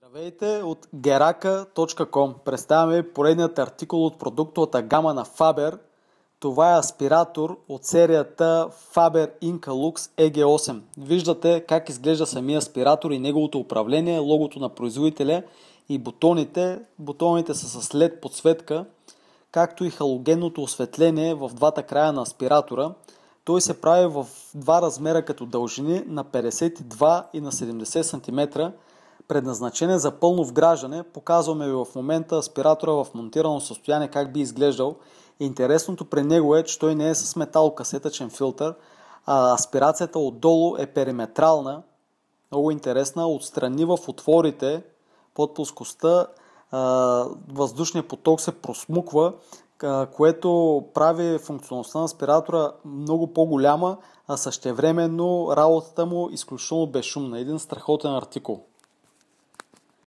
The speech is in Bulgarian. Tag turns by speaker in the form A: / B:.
A: Здравейте от geraka.com. Представяме поредният артикул от продуктовата гама на Faber. Това е аспиратор от серията Faber Inca Lux EG8. Виждате как изглежда самия аспиратор и неговото управление, логото на производителя и бутоните. Бутоните са с LED подсветка, както и халогенното осветление в двата края на аспиратора. Той се прави в два размера като дължини на 52 и на 70 см. Предназначен е за пълно вграждане. Показваме ви в момента аспиратора в монтирано състояние как би изглеждал. Интересното при него е, че той не е с металокасетъчен филтър, а аспирацията отдолу е периметрална. Много интересна. Отстрани в отворите под плоскостта въздушният поток се просмуква, което прави функционалността на аспиратора много по-голяма, а същевременно работата му изключително безшумна. Един страхотен артикул.